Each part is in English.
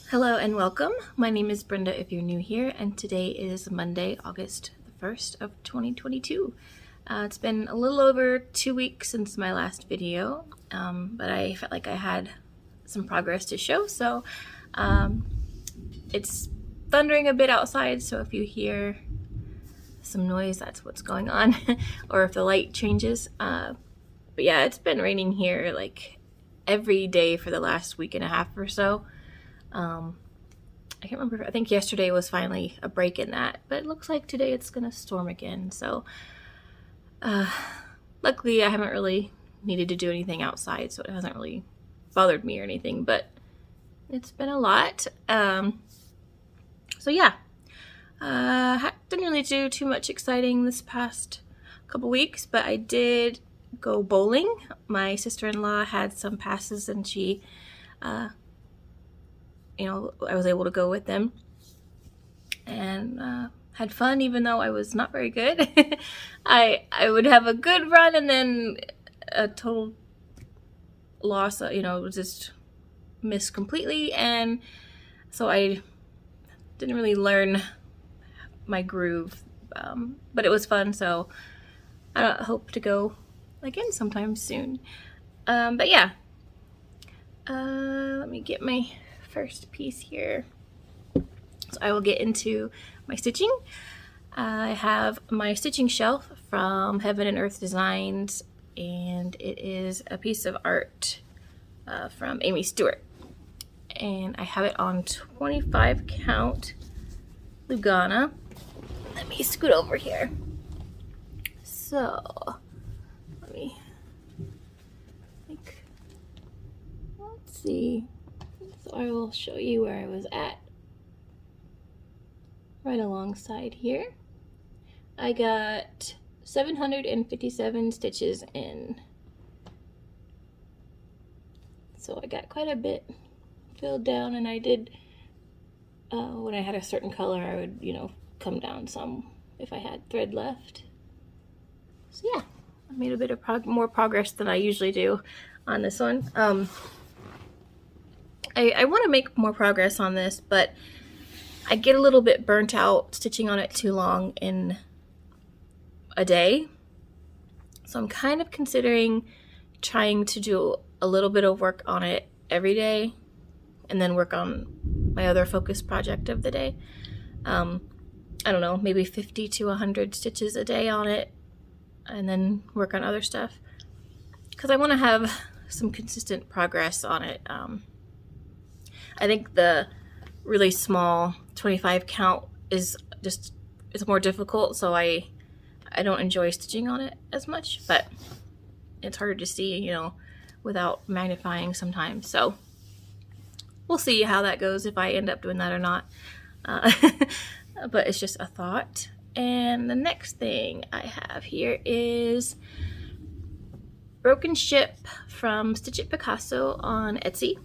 Hello and welcome. My name is Brenda if you're new here, and today is Monday, August the 1st of 2022. It's been a little over 2 weeks since my last video, but I felt like I had some progress to show, so it's thundering a bit outside, so if you hear some noise, that's what's going on, or if the light changes. But yeah, it's been raining here like every day for the last week and a half or so. I can't remember, I think yesterday was finally a break in that, but it looks like today it's gonna storm again, so luckily I haven't really needed to do anything outside, so it hasn't really bothered me or anything, but it's been a lot. So yeah, didn't really do too much exciting this past couple weeks, but I did go bowling. My sister-in-law had some passes and she I was able to go with them and had fun, even though I was not very good. I would have a good run and then a total loss, just miss completely. And so I didn't really learn my groove, but it was fun. So I hope to go again sometime soon. But yeah, let me get my first piece here. So I will get into my stitching. I have my stitching shelf from Heaven and Earth Designs, and it is a piece of art from Amy Stewart. And I have it on 25 count Lugana. Let me scoot over here. So let's see. So I will show you where I was at. Right alongside here. I got 757 stitches in. So I got quite a bit filled down, and I did, when I had a certain color, I would, come down some if I had thread left. So yeah, I made a bit of more progress than I usually do on this one. I want to make more progress on this, but I get a little bit burnt out stitching on it too long in a day. So I'm kind of considering trying to do a little bit of work on it every day and then work on my other focus project of the day. I don't know, maybe 50 to 100 stitches a day on it and then work on other stuff, because I want to have some consistent progress on it. I think the really small 25 count is it's more difficult, so I don't enjoy stitching on it as much, but it's harder to see, without magnifying sometimes. So we'll see how that goes, if I end up doing that or not. But it's just a thought. And the next thing I have here is Broken Ship from Stitch It Picasso on Etsy.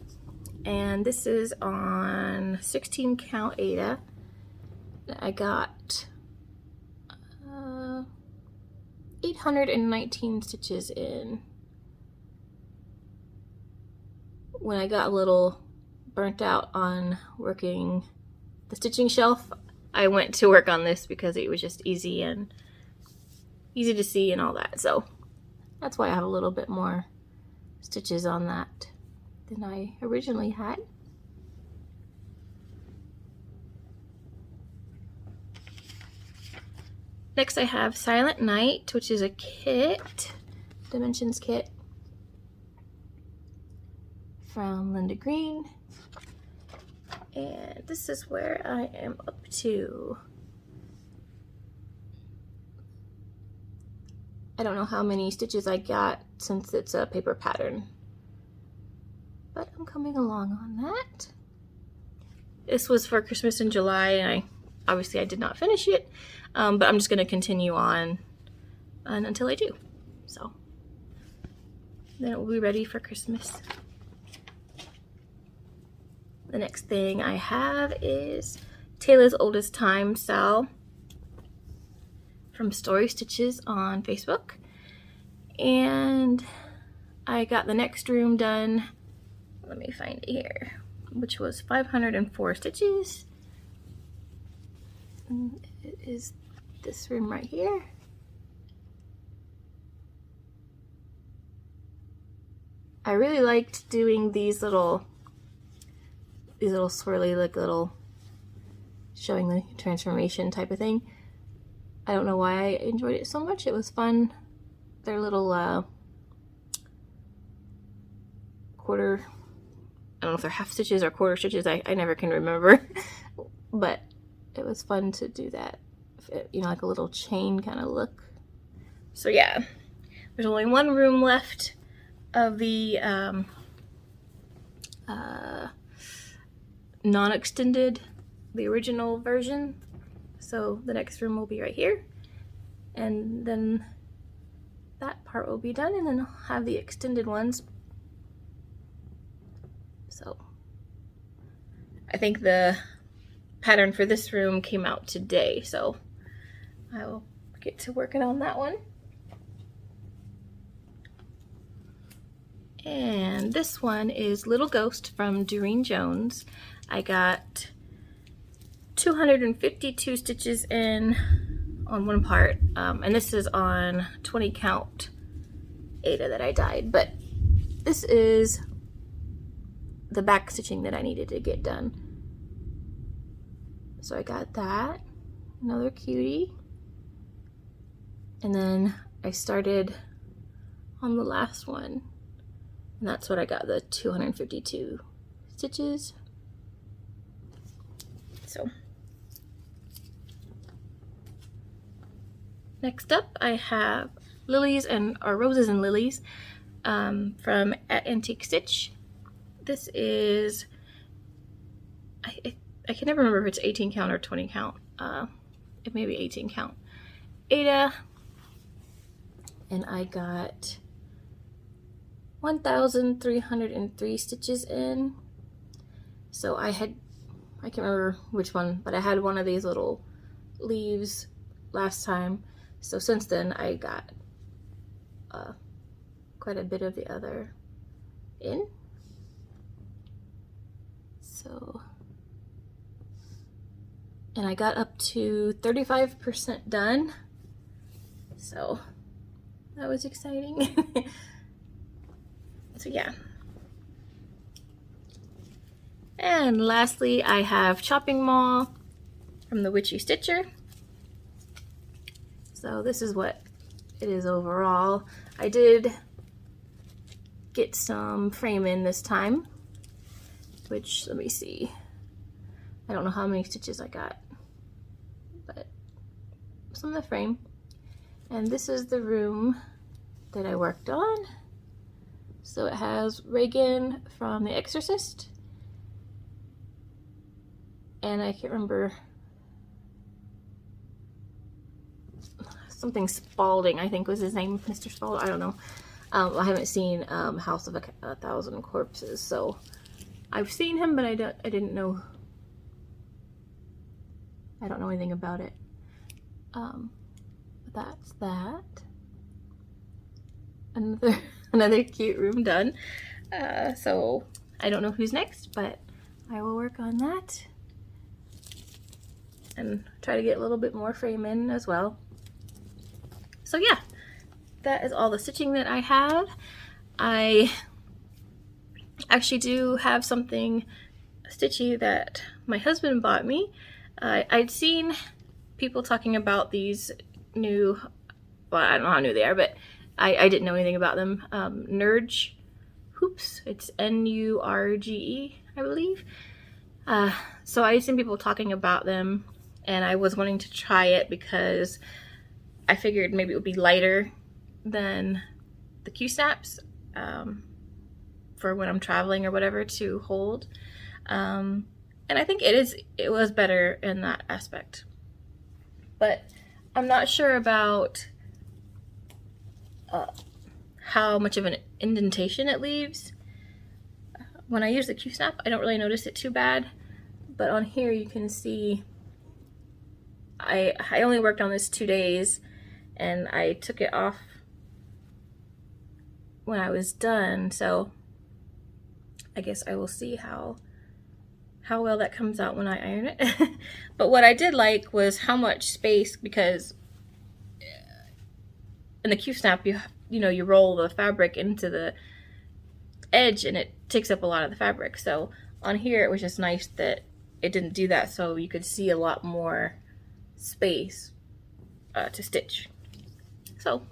And this is on 16 count Aida. I got 819 stitches in. When I got a little burnt out on working the stitching shelf, I went to work on this because it was just easy to see and all that. So that's why I have a little bit more stitches on that than I originally had. Next I have Silent Night, which is a kit, dimensions kit from Linda Green. And this is where I am up to. I don't know how many stitches I got since it's a paper pattern, but I'm coming along on that. This was for Christmas in July, and I did not finish it, but I'm just going to continue on until I do. So then it will be ready for Christmas. The next thing I have is Taylor's Oldest Time Sal from Story Stitches on Facebook. And I got the next room done. Let me find it here. which was 504 stitches. And it is this room right here. I really liked doing these little swirly, like little showing the transformation type of thing. I don't know why I enjoyed it so much. It was fun. They're little quarter, I don't know if they're half stitches or quarter stitches. I never can remember. But it was fun to do that. You know, like a little chain kind of look. So yeah, there's only one room left of the non-extended, the original version. So the next room will be right here, and then that part will be done, and then I'll have the extended ones. So I think the pattern for this room came out today, so I will get to working on that one. And this one is Little Ghost from Doreen Jones. I got 252 stitches in on one part, and this is on 20 count Aida that I dyed, but this is the back stitching that I needed to get done. So I got that, another cutie, and then I started on the last one, and that's what I got, the 252 stitches. So next up I have Lilies or Roses and Lilies from at Antique Stitch. This is, I can never remember if it's 18 count or 20 count. It may be 18 count Aida, and I got 1,303 stitches in. So I can't remember which one, but I had one of these little leaves last time. So since then I got quite a bit of the other in. So, and I got up to 35% done. So that was exciting. So yeah. And lastly, I have Chopping Mall from the Witchy Stitcher. So this is what it is overall. I did get some frame in this time, which, let me see. I don't know how many stitches I got, but some of the frame. And this is the room that I worked on. So it has Reagan from The Exorcist, and I can't remember, something Spalding, I think was his name, Mr. Spalding, I don't know. I haven't seen House of a Thousand Corpses, so I've seen him, but I didn't know, I don't know anything about it. But that's that. Another cute room done. So I don't know who's next, but I will work on that and try to get a little bit more frame in as well. So yeah, that is all the stitching that I have. I actually do have something stitchy that my husband bought me. I'd seen people talking about these new, well, I don't know how new they are, but I didn't know anything about them. Nurge hoops. It's N-U-R-G-E, I believe. So I'd seen people talking about them, and I was wanting to try it because I figured maybe it would be lighter than the Q-snaps for when I'm traveling or whatever to hold. And I think it was better in that aspect. But I'm not sure about how much of an indentation it leaves. When I use the Q-snap, I don't really notice it too bad, but on here you can see I only worked on this 2 days, and I took it off when I was done, so I guess I will see how how well that comes out when I iron it. But what I did like was how much space, because in the Q-snap you roll the fabric into the edge and it takes up a lot of the fabric. So on here it was just nice that it didn't do that, so you could see a lot more space to stitch. So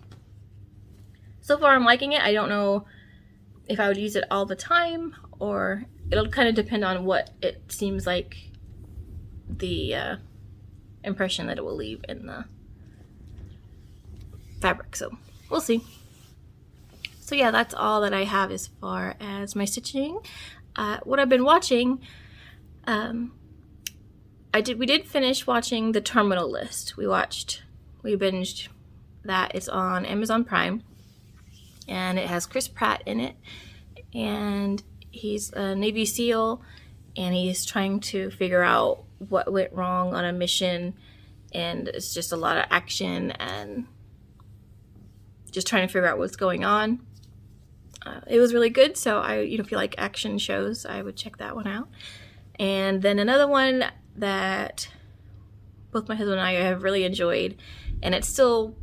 far I'm liking it. I don't know if I would use it all the time, or it'll kind of depend on what it seems like the impression that it will leave in the fabric. So we'll see. So yeah, that's all that I have as far as my stitching. What I've been watching, we did finish watching The Terminal List. We binged that. It's on Amazon Prime, and it has Chris Pratt in it, and he's a Navy SEAL, and he's trying to figure out what went wrong on a mission, and it's just a lot of action and just trying to figure out what's going on. It was really good, so if you like action shows, I would check that one out. And then another one that both my husband and I have really enjoyed, and it's still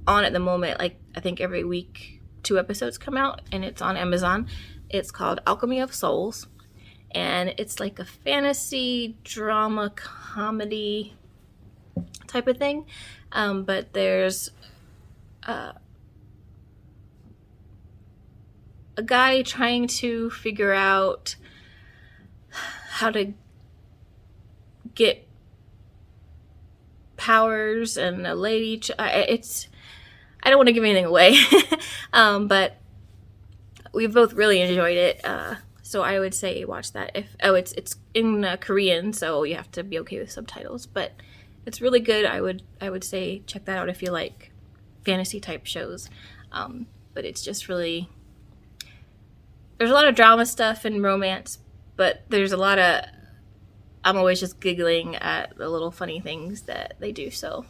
on at the moment, like I think every week 2 episodes come out, and it's on Amazon. It's called Alchemy of Souls, and it's like a fantasy drama comedy type of thing, but there's a guy trying to figure out how to get powers, and a lady I don't want to give anything away. But we've both really enjoyed it, so I would say watch that. It's in Korean, so you have to be okay with subtitles, but it's really good. I would say check that out if you like fantasy type shows. But it's just really, there's a lot of drama stuff and romance, but there's a lot of, I'm always just giggling at the little funny things that they do, so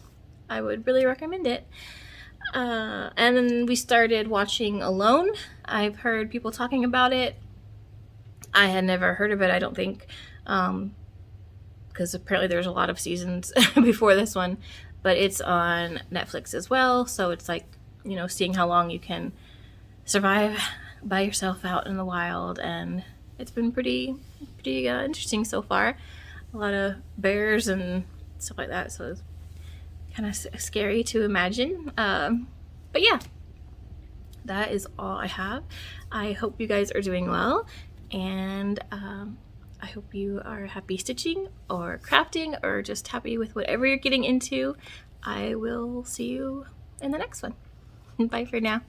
I would really recommend it. And then we started watching Alone. I've heard people talking about it. I had never heard of it, I don't think, because apparently there's a lot of seasons before this one, but it's on Netflix as well, so it's like, seeing how long you can survive by yourself out in the wild, and it's been pretty interesting so far. A lot of bears and stuff like that, so it's kind of scary to imagine. But yeah, that is all I have. I hope you guys are doing well, and I hope you are happy stitching or crafting or just happy with whatever you're getting into. I will see you in the next one. Bye for now.